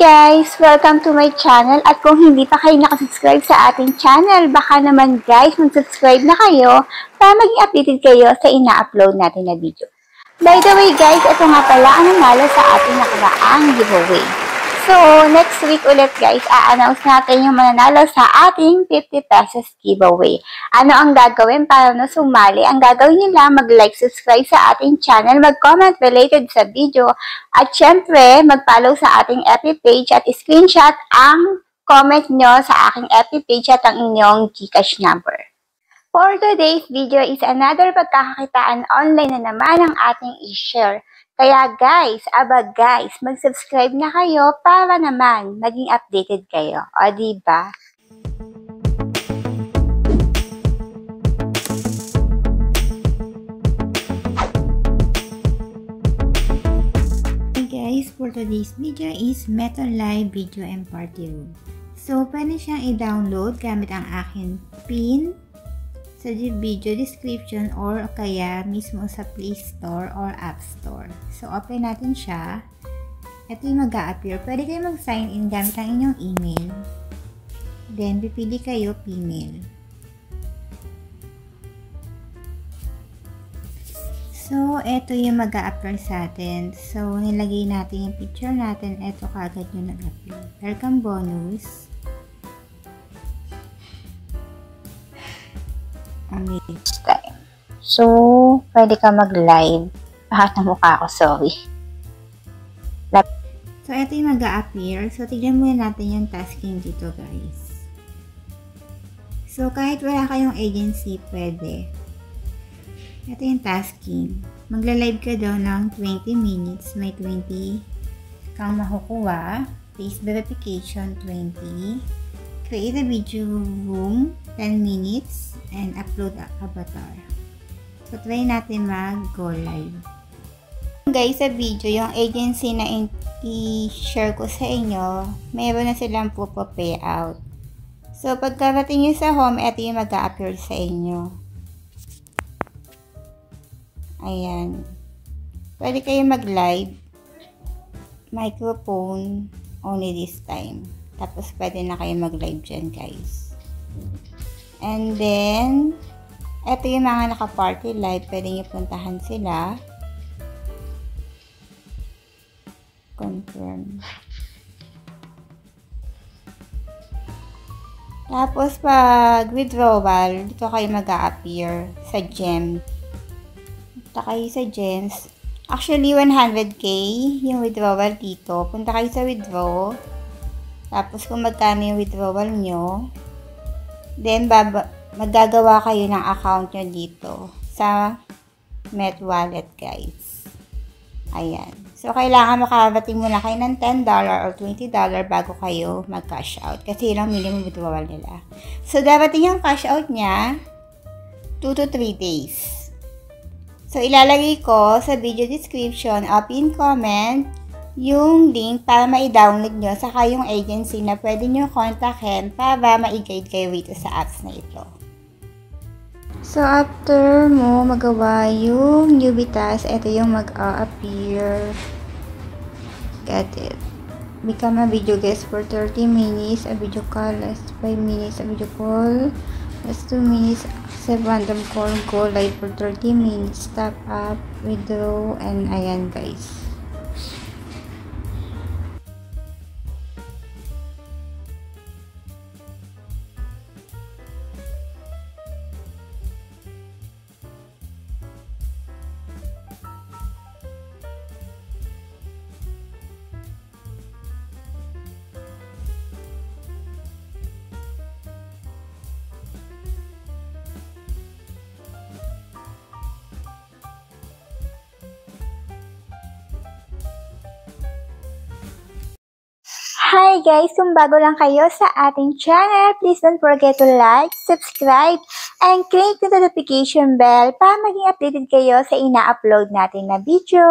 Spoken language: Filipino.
guys! Welcome to my channel at kung hindi pa kayo nakasubscribe sa ating channel, baka naman guys mag-subscribe na kayo para maging updated kayo sa ina-upload natin na video. By the way guys, ito nga pala ang nanalo sa ating nakaraang giveaway. So, next week ulit guys, a-announce natin yung mananalo sa ating 50 pesos giveaway. Ano ang gagawin para na sumali? Ang gagawin nyo lang, mag-like, subscribe sa ating channel, mag-comment related sa video, at syempre, mag-follow sa ating FB page at screenshot ang comment nyo sa aking FB page at ang inyong GCash number. For today's video is another pagkakakitaan online na naman ang ating i-share. Kaya guys, mag-subscribe na kayo para naman maging updated kayo. O diba? Hey guys, for today's video is Metal Live Video and Party Room. So, pwede siyang i-download gamit ang aking pin sa video description or kaya mismo sa Play Store or App Store. So, open natin siya. Ito yung mag-a-appear. Pwede kayo mag-sign in gamit ang inyong email. Then, pipili kayo female. So, ito yung mag-a-appear sa atin. So, nilagay natin yung picture natin. Ito kagad yung nag-appear. Welcome bonus. This time. So, pwede ka mag-live. Lahat ng mukha ko, sorry. So, ito yung mag-a-appear. So, tignan muna natin yung tasking dito, guys. So, kahit wala kayong agency, pwede. Ito yung tasking. Magla-live ka daw ng 20 minutes. May 20 kang makukuha. Face verification, 20. Create a video room, 10 minutes. And upload avatar. So, try natin mag-go live. Guys, sa video, yung agency na i-share ko sa inyo, mayroon na silang payout. So, pagkarating nyo sa home, ito yung mag-a-appear sa inyo. Ayan. Pwede kayo mag-live. Microphone only this time. Tapos, pwede na kayo mag-live dyan, guys. And then, ito yung mga naka-party live. Pwede nyo puntahan sila. Confirm. Tapos, pag withdrawal, dito kayo mag-a-appear sa gems. Punta kayo sa gems. Actually, 100k yung withdrawal dito. Punta kayo sa withdraw. Tapos, kung magkano yung withdrawal nyo, then, magagawa kayo ng account nyo dito sa Met Wallet, guys. Ayan. So, kailangan makarating muna kayo ng $10 or $20 bago kayo mag-cash out. Kasi yun ang minimum withdrawal nila. So, darating yung cash out niya 2 to 3 days. So, ilalagay ko sa video description o pin comment yung link para ma-download nyo sa kayong agency na pwede nyo kontakin para ma-guide kayo dito sa apps na ito. So, after mo magawa yung newbie task, ito yung mag-a-appear. Get it. Become a video guest for 30 minutes. A video call lasts 5 minutes. A video call lasts 2 minutes. Accept random call. Go live for 30 minutes. Tap up, withdraw, and ayan guys. Hi guys! Kung bago lang kayo sa ating channel, please don't forget to like, subscribe, and click the notification bell para maging updated kayo sa ina-upload natin na video.